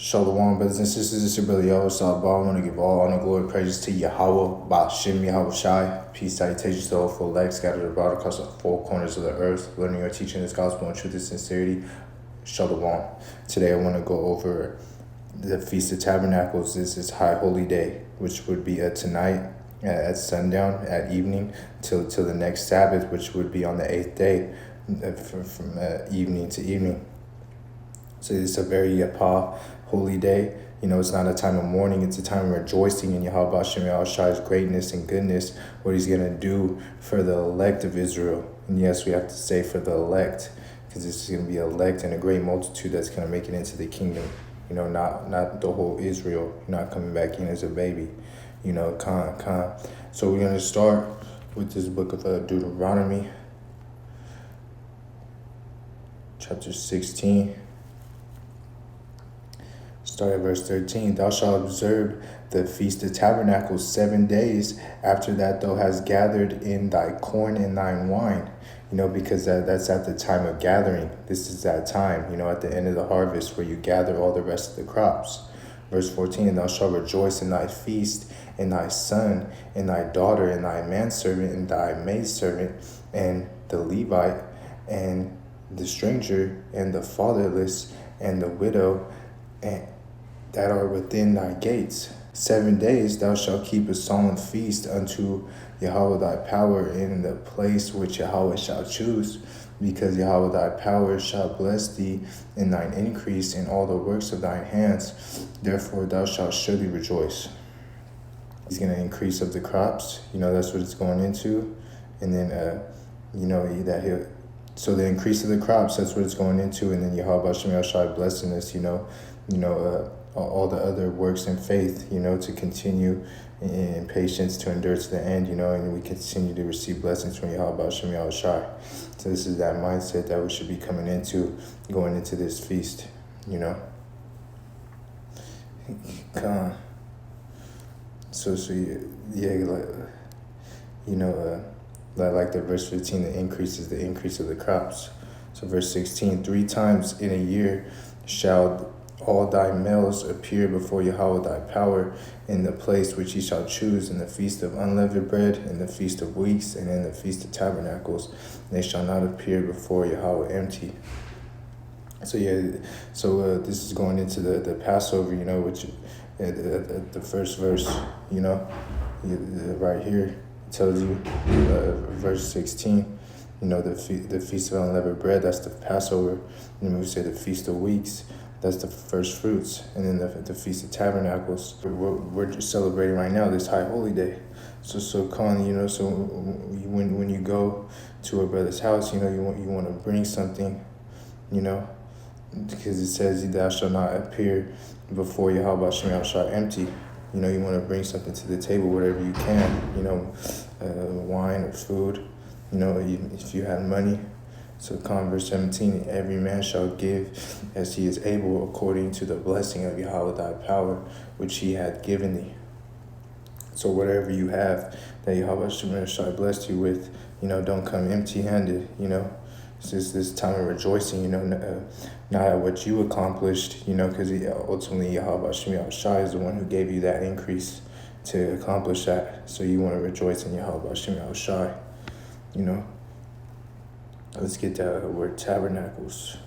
Shalom, brothers and sisters. It's your brother Yahweh. I want to give all honor, glory, praises to Yahweh, Ba'ashem Yahweh Shai. Peace, salutations to all full legs scattered abroad across the four corners of the earth, learning or teaching this gospel in truth and sincerity. Shalom. Today I want to go over the Feast of Tabernacles. This is High Holy Day, which would be tonight at sundown, at evening, till the next Sabbath, which would be on the 8th day, from evening to evening. So it's a very holy day. You know, it's not a time of mourning. It's a time of rejoicing in Yahweh Hashem Shai's greatness and goodness, what he's going to do for the elect of Israel. And yes, we have to say for the elect, because this is going to be elect and a great multitude that's going to make it into the kingdom. You know, not the whole Israel, not coming back in as a baby. You know, Khan. So we're going to start with this book of Deuteronomy, chapter 16. Start at verse 13. Thou shalt observe the Feast of Tabernacles 7 days. After that thou hast gathered in thy corn and thine wine. You know, because that's at the time of gathering. This is that time, you know, at the end of the harvest where you gather all the rest of the crops. Verse 14, and thou shalt rejoice in thy feast, and thy son, and thy daughter, and thy manservant, and thy maidservant, and the Levite, and the stranger, and the fatherless, and the widow, and that are within thy gates. 7 days thou shalt keep a solemn feast unto Yahweh thy power in the place which Yahweh shall choose, because Yahweh thy power shall bless thee in thine increase in all the works of thine hands. Therefore thou shalt surely rejoice. He's going to increase of the crops. You know, that's what it's going into. And then, so the increase of the crops, that's what it's going into. And then Yahweh Hashem Shai blessing us, all the other works in faith, to continue in patience, to endure to the end, and we continue to receive blessings from Yahweh Hashem Shai. So this is that mindset that we should be coming into, going into this feast, like the verse 15, the increase of the crops. So verse 16, 3 times in a year shall all thy males appear before Yahweh thy power in the place which he shall choose, in the feast of unleavened bread, in the feast of weeks, and in the feast of tabernacles. They shall not appear before Yahweh empty. So this is going into the Passover, which the first verse, right here tells you, verse 16, the feast of unleavened bread, that's the Passover. And we say the feast of weeks, that's the first fruits. And then the Feast of Tabernacles, we're just celebrating right now, this High Holy Day. So so when you go to a brother's house, you want to bring something, because it says, thou shalt not appear before Yahweh Hashem Shai empty. You want to bring something to the table, whatever you can, wine or food, if you have money. So verse 17, every man shall give as he is able, according to the blessing of Yahweh thy power, which he hath given thee. So whatever you have that Yahweh shall bless you with, don't come empty-handed, It's just this time of rejoicing, not at what you accomplished, because ultimately Yahweh Shai is the one who gave you that increase to accomplish that. So you want to rejoice in Yahweh Shai, Let's get that word tabernacles.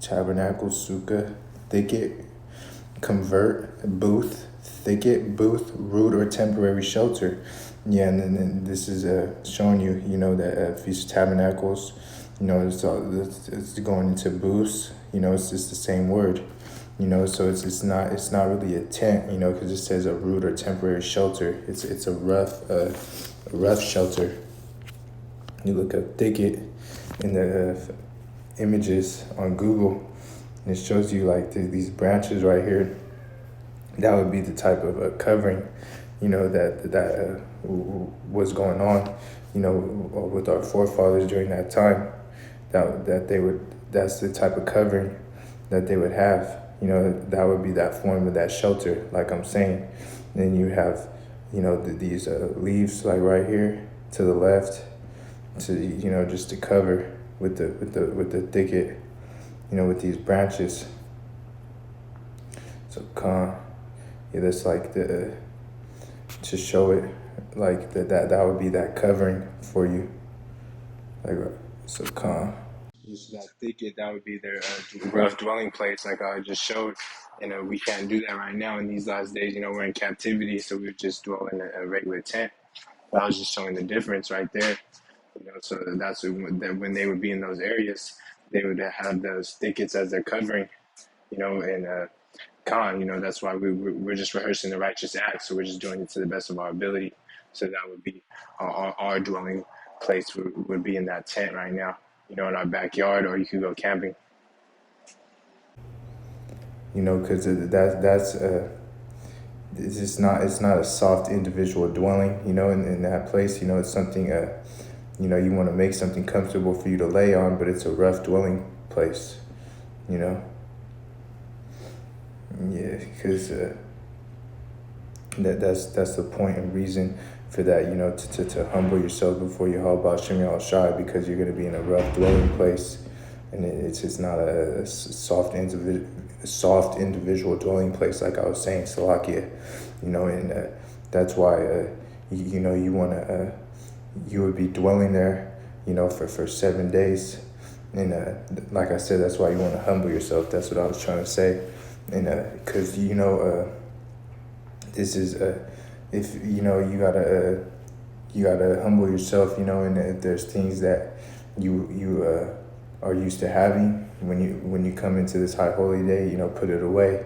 Tabernacles, sukkah, thicket, convert, booth, thicket, booth, root, or temporary shelter. Yeah, and then this is showing you, that Feast of Tabernacles, it's going into booths, it's just the same word. So it's not really a tent, because it says a root or temporary shelter. It's a rough shelter. You look up thicket in the images on Google, and it shows you like these branches right here. That would be the type of covering, that was going on, with our forefathers during that time. That's the type of covering that they would have. That would be that form of that shelter, like I'm saying. Then you have, these leaves like right here to the left, to just to cover, with the thicket, with these branches. So yeah, that's like to show it, like that would be that covering for you, like so Just that thicket, that would be their rough dwelling place, like I just showed. And we can't do that right now in these last days. We're in captivity, so we just dwell in a regular tent. But I was just showing the difference right there. So that's when they would be in those areas, they would have those thickets as their covering. And that's why we're just rehearsing the righteous acts. So we're just doing it to the best of our ability. So that would be our dwelling place would be in that tent right now, in our backyard, or you could go camping. Because that's it's not a soft individual dwelling, in that place. It's something, you want to make something comfortable for you to lay on, but it's a rough dwelling place, Yeah, because that's the point and reason for that, to humble yourself before Yahweh Shem Shai, because you're going to be in a rough dwelling place, and it's not a soft individual dwelling place, like I was saying, Salakia, and that's why you want to you would be dwelling there, for 7 days, and like I said, that's why you want to humble yourself. That's what I was trying to say. And because this is if you gotta humble yourself, and if there's things that you are used to having when you come into this high holy day, put it away.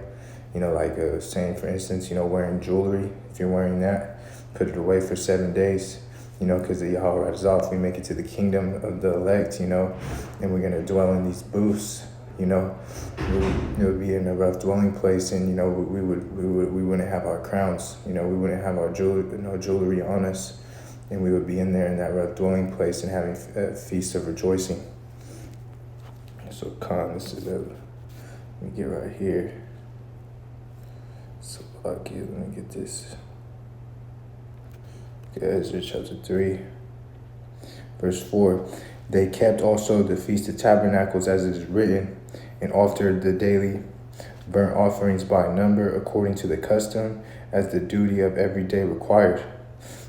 Like saying, for instance, wearing jewelry. If you're wearing that, put it away for 7 days. Because the Yahweh is off, we make it to the kingdom of the elect. And we're gonna dwell in these booths. We would be in a rough dwelling place, and we wouldn't have our crowns. We wouldn't have our jewelry on us, and we would be in there in that rough dwelling place and having a feast of rejoicing. So this is let me get right here. So let me get this. Okay, Ezra chapter 3, verse 4. They kept also the Feast of Tabernacles as it is written, and offered the daily burnt offerings by number according to the custom, as the duty of every day required.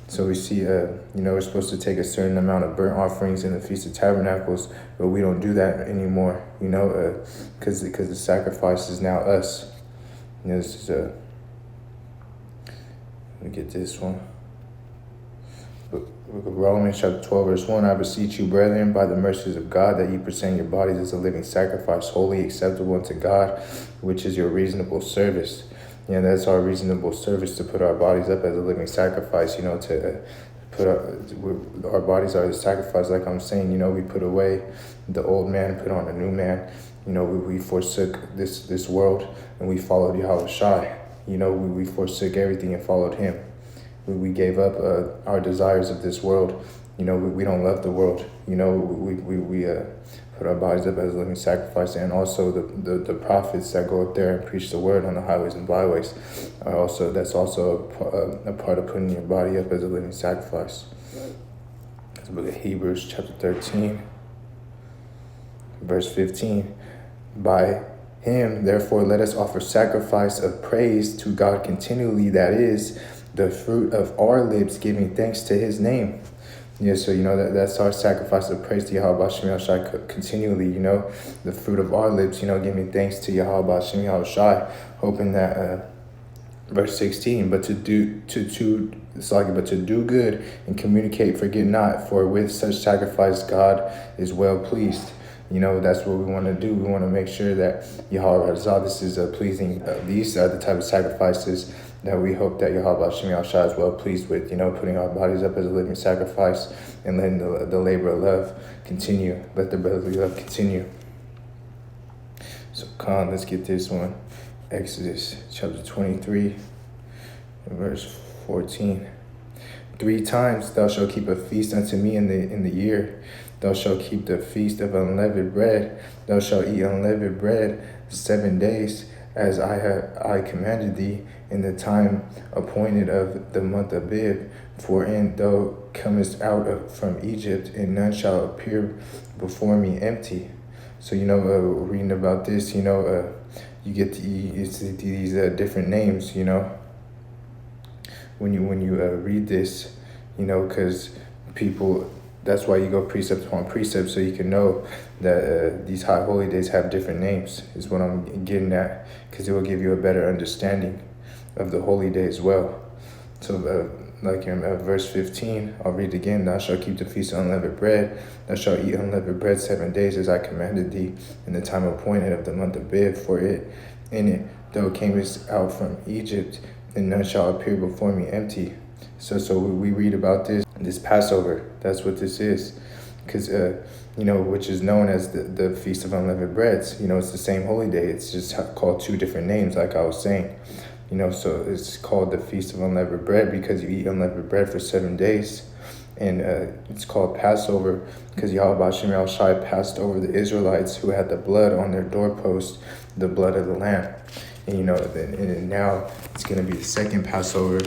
So we see, we're supposed to take a certain amount of burnt offerings in the Feast of Tabernacles, but we don't do that anymore, because the sacrifice is now us. This is let me get this one. Book of Romans chapter 12, verse 1, I beseech you, brethren, by the mercies of God, that you present your bodies as a living sacrifice, holy, acceptable unto God, which is your reasonable service. That's our reasonable service, to put our bodies up as a living sacrifice, to put our bodies are the sacrifice, like I'm saying. We put away the old man, put on a new man. We forsook this world, and we followed Yahweh Shai. We forsook everything and followed him. We gave up our desires of this world. We don't love the world. We put our bodies up as a living sacrifice. And also the prophets that go up there and preach the word on the highways and byways that's also a part of putting your body up as a living sacrifice. It's the book of Hebrews chapter 13, verse 15. By him, therefore, let us offer sacrifice of praise to God continually, that is, the fruit of our lips, giving thanks to his name. So that's our sacrifice of praise to Yahweh Shem Shai continually. The fruit of our lips, giving thanks to Yahweh Shem Shai, hoping that verse 16, but to do good and communicate, forget not, for with such sacrifice God is well pleased. That's what we want to do. We want to make sure that Yahweh Razah, this is pleasing. These are the type of sacrifices that we hope that Yahweh Shem Shai is well pleased with. Putting our bodies up as a living sacrifice and letting the labor of love continue. Let the brotherly love continue. So let's get this one. Exodus chapter 23, verse 14. 3 times thou shalt keep a feast unto me in the year. Thou shalt keep the feast of unleavened bread. Thou shalt eat unleavened bread 7 days, as I commanded thee, in the time appointed of the month of Abib. For in thou comest out from Egypt, and none shall appear before me empty. So, reading about this, you get it's these different names, when you read this, because people, that's why you go precept upon precept, so you can know that these high holy days have different names, is what I'm getting at, because it will give you a better understanding of the holy day as well. So, like in verse 15, I'll read again. Thou shalt keep the feast of unleavened bread. Thou shalt eat unleavened bread 7 days, as I commanded thee, in the time appointed of the month of Bib. For in it thou camest out from Egypt, and none shall appear before me empty. So we read about this Passover. That's what this is, because which is known as the Feast of Unleavened Breads. It's the same holy day. It's just called two different names, like I was saying. So it's called the Feast of Unleavened Bread because you eat unleavened bread for 7 days. And it's called Passover because Yahweh Shem Yahushai passed over the Israelites who had the blood on their doorpost, the blood of the lamb. And and now it's going to be the second Passover.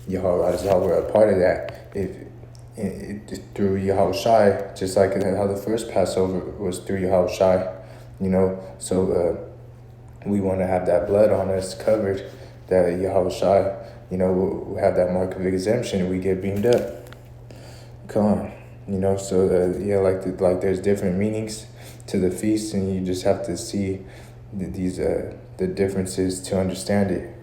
Yahweh we're a part of that. Through Yahushai, just like how the first Passover was through Yahushai. So we want to have that blood on us covered, that Yahushai, will have that mark of exemption, and we get beamed up. Come on, so like there's different meanings to the feast, and you just have to see the differences to understand it,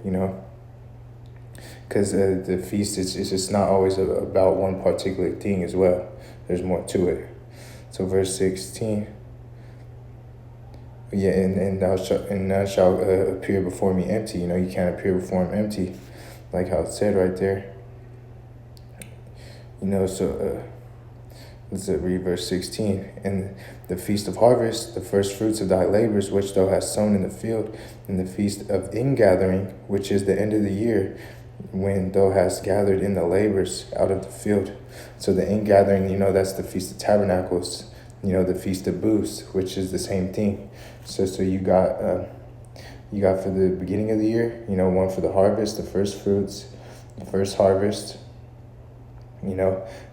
because the feast is just not always about one particular thing as well. There's more to it. So verse 16. Yeah, and none shall appear before me empty. You can't appear before him empty, like how it said right there. So let's read verse 16. And the feast of harvest, the first fruits of thy labors, which thou hast sown in the field, and the feast of ingathering, which is the end of the year, when thou hast gathered in the labors out of the field. So the ingathering, that's the Feast of Tabernacles. The Feast of Booths, which is the same thing. So you got for the beginning of the year, one for the harvest, the first fruits, the first harvest, and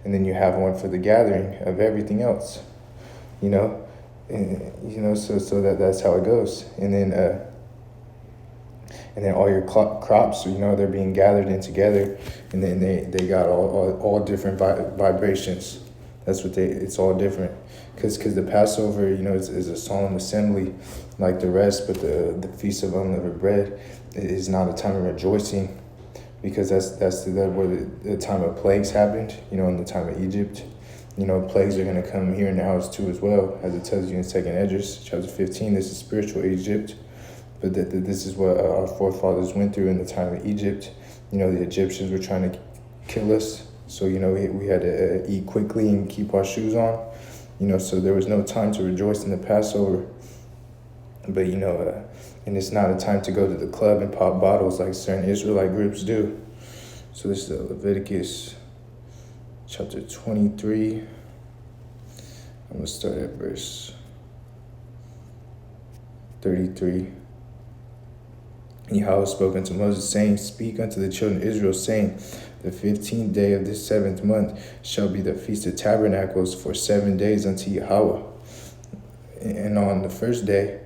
then you have one for the gathering of everything else, and, so that's how it goes. And then all your crops, they're being gathered in together, and then they got all different vibrations. That's what it's all different. Because the Passover, is a solemn assembly like the rest, but the Feast of Unleavened Bread is not a time of rejoicing, because that's where the time of plagues happened, in the time of Egypt. Plagues are going to come here in the house too as well, as it tells you in 2nd Esdras, chapter 15. This is spiritual Egypt, but this is what our forefathers went through in the time of Egypt. The Egyptians were trying to kill us, so we had to eat quickly and keep our shoes on. So there was no time to rejoice in the Passover. But, and it's not a time to go to the club and pop bottles like certain Israelite groups do. So this is Leviticus chapter 23. I'm going to start at verse 33. And Yahweh spoke unto Moses, saying, Speak unto the children of Israel, saying, The 15th day of this 7th month shall be the Feast of Tabernacles for 7 days unto Yahweh. And on the first day,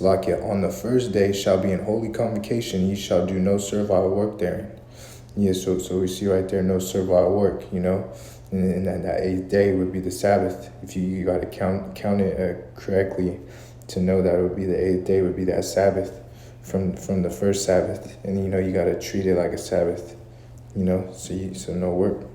on the first day shall be an holy convocation. Ye shall do no servile work therein. Yeah, so we see right there, no servile work, and that 8th day would be the Sabbath. If you got to count it correctly to know that it would be the 8th day would be that Sabbath from the first Sabbath. And, you got to treat it like a Sabbath, so no work.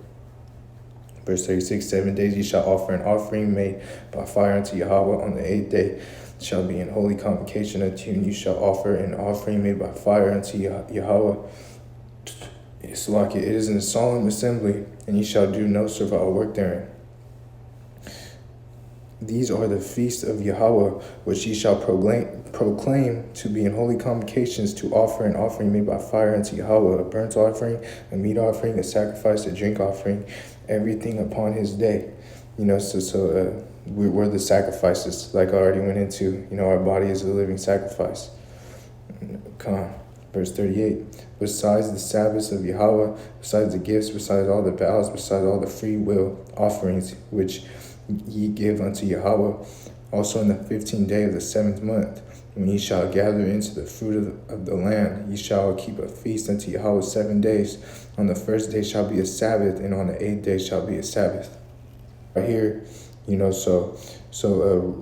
Verse 36, 7 days ye shall offer an offering made by fire unto Yahweh. On the 8th day shall be an holy convocation unto you, and you shall offer an offering made by fire unto Yahweh. It's like it is in a solemn assembly, and ye shall do no servile work therein. These are the feasts of Yahweh, which ye shall proclaim to be in holy convocations, to offer an offering made by fire unto Yahweh, a burnt offering, a meat offering, a sacrifice, a drink offering, everything upon his day. We're the sacrifices, like I already went into. Our body is a living sacrifice. Come on. Verse 38, besides the Sabbaths of Yahweh, besides the gifts, besides all the vows, besides all the free will offerings which ye give unto Yahweh, also in the 15th day of the 7th month, when ye shall gather into the fruit of the land, ye shall keep a feast unto Yahweh 7 days. On the first day shall be a Sabbath, and on the 8th day shall be a Sabbath. Right here, so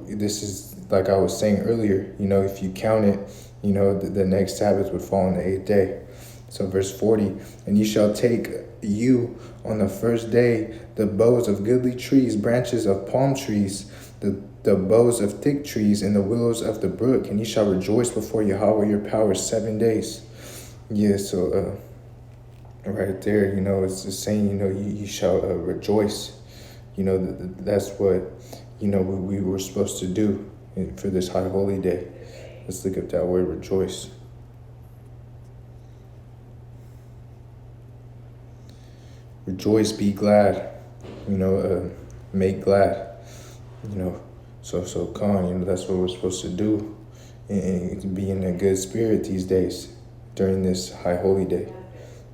this is like I was saying earlier, if you count it, the next Sabbath would fall on the 8th day. So verse 40, and ye shall take you on the first day the boughs of goodly trees, branches of palm trees, the boughs of thick trees, and the willows of the brook, and ye shall rejoice before Yahweh your power 7 days. Yeah, so right there, it's just saying, you shall rejoice. That's what, we were supposed to do for this high holy day. Let's look at that word, rejoice. Rejoice, be glad, make glad, so come, that's what we're supposed to do and to be in a good spirit these days during this high holy day,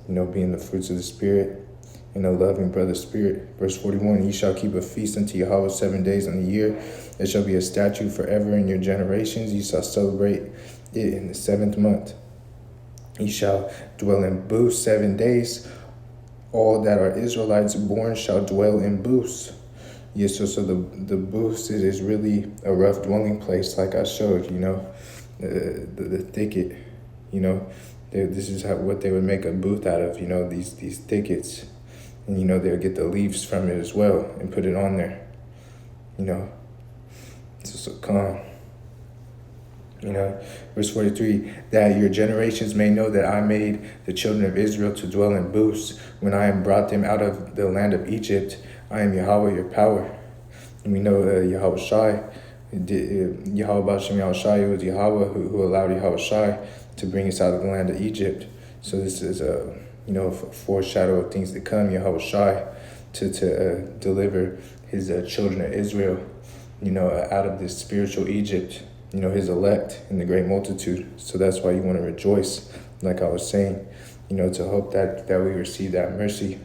being the fruits of the spirit and a loving brother spirit. Verse 41, ye shall keep a feast unto Yahweh 7 days in the year. It shall be a statute forever in your generations. Ye shall celebrate it in the 7th month. Ye shall dwell in booths 7 days. All that are Israelites born shall dwell in booths. Yes, so the booths is really a rough dwelling place, like I showed, the thicket, this is what they would make a booth out of, these thickets. And, they'll get the leaves from it as well and put it on there, so come. Verse 43, that your generations may know that I made the children of Israel to dwell in booths when I am brought them out of the land of Egypt. I am Yahweh, your power. And we know Yahweh Shai, Yahweh Bashem Yahweh Shai, it was Yahweh who allowed Yahweh Shai to bring us out of the land of Egypt. So this is a foreshadow of things to come, Yahweh Shai, to deliver his children of Israel, out of this spiritual Egypt, his elect in the great multitude. So that's why you want to rejoice, like I was saying, to hope that we receive that mercy.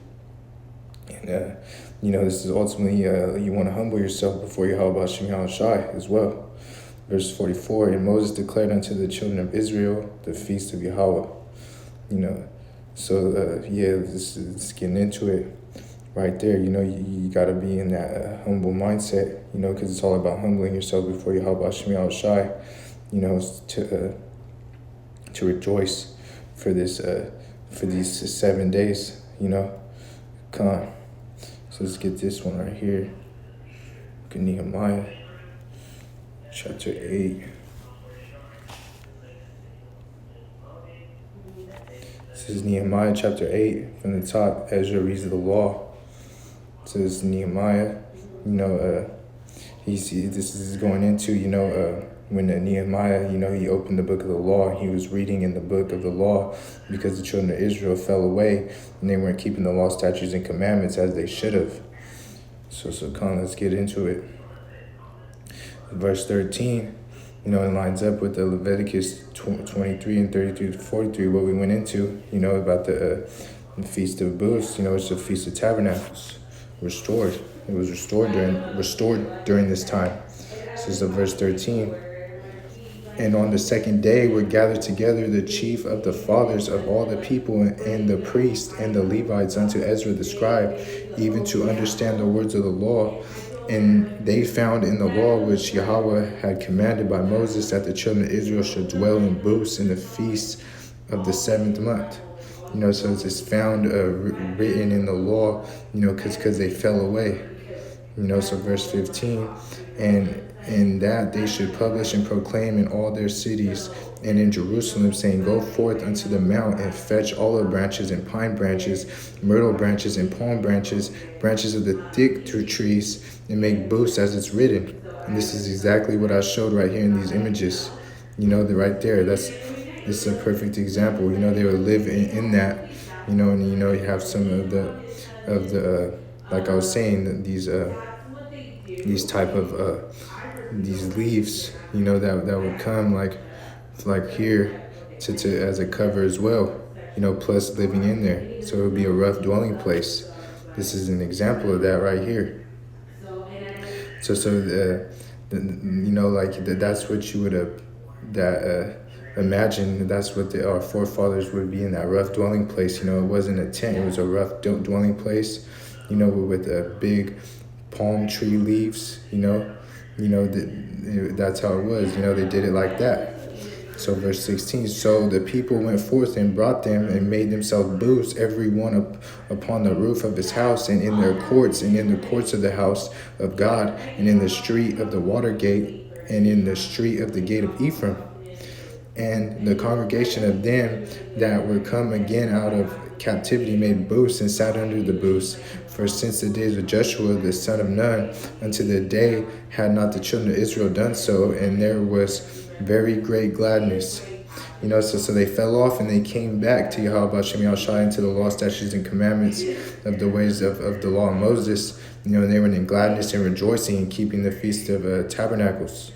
And, this is ultimately, you want to humble yourself before Yahweh Bashem Yahweh Shai as well. Verse 44, and Moses declared unto the children of Israel the feast of Yahweh. So, let's getting into it right there. You got to be in that humble mindset, because it's all about humbling yourself before Yahweh Bashem Yahweh Shai, to rejoice for this, for these 7 days, Come. So let's get this one right here. Look at Nehemiah, chapter 8. This is Nehemiah chapter 8 from the top. Ezra reads the law. So this is Nehemiah. This is going into, when Nehemiah, he opened the book of the law. He was reading in the book of the law because the children of Israel fell away and they weren't keeping the law, statutes, and commandments as they should have. So come, let's get into it. Verse 13, it lines up with the Leviticus 23 and 33 to 43, what we went into, about the Feast of Booths. It's the Feast of Tabernacles, restored. It was restored during this time. So this is verse 13. And on the 2nd day were gathered together the chief of the fathers of all the people and the priests and the Levites unto Ezra the scribe, even to understand the words of the law. And they found in the law which Yahweh had commanded by Moses that the children of Israel should dwell in booths in the feast of the 7th month. So it's found written in the law, because they fell away. So verse 15, and that they should publish and proclaim in all their cities and in Jerusalem, saying, go forth unto the mount and fetch olive branches and pine branches, myrtle branches and palm branches, branches of the thick trees, and make booths as it's written. And this is exactly what I showed right here in these images. They're right there. This is a perfect example. They would live in that, and you have some of the like I was saying, these type of these leaves, that would come like here to as a cover as well, plus living in there. So it would be a rough dwelling place. This is an example of that right here. That's what you would have that imagine. That's what our forefathers would be in, that rough dwelling place. It wasn't a tent; it was a rough dwelling place. With big palm tree leaves. That's how it was. They did it like that. So verse 16, so the people went forth and brought them and made themselves booths, every one upon the roof of his house, and in their courts, and in the courts of the house of God, and in the street of the water gate, and in the street of the gate of Ephraim. And the congregation of them that were come again out of captivity made booths and sat under the booths. For since the days of Joshua the son of Nun unto the day had not the children of Israel done so, and there was very great gladness. So they fell off and they came back to Yahweh Shem Yahushai, into the law, statutes, and commandments of the ways of the law of Moses. And they were in gladness and rejoicing and keeping the feast of Tabernacles.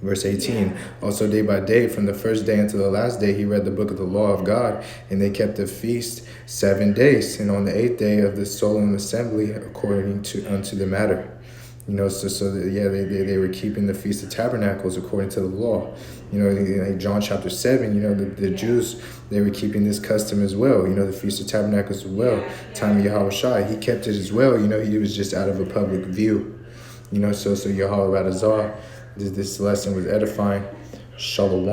Verse 18, also day by day, from the first day until the last day, he read the book of the law of God, and they kept the feast 7 days. And on the 8th day of the solemn assembly, according unto the matter. They were keeping the Feast of Tabernacles according to the law. John chapter 7, the Jews, they were keeping this custom as well. The Feast of Tabernacles as well. Time of Yahweh Shai, he kept it as well. He was just out of a public view. So Yahweh Radazar, this lesson was edifying. Shalom.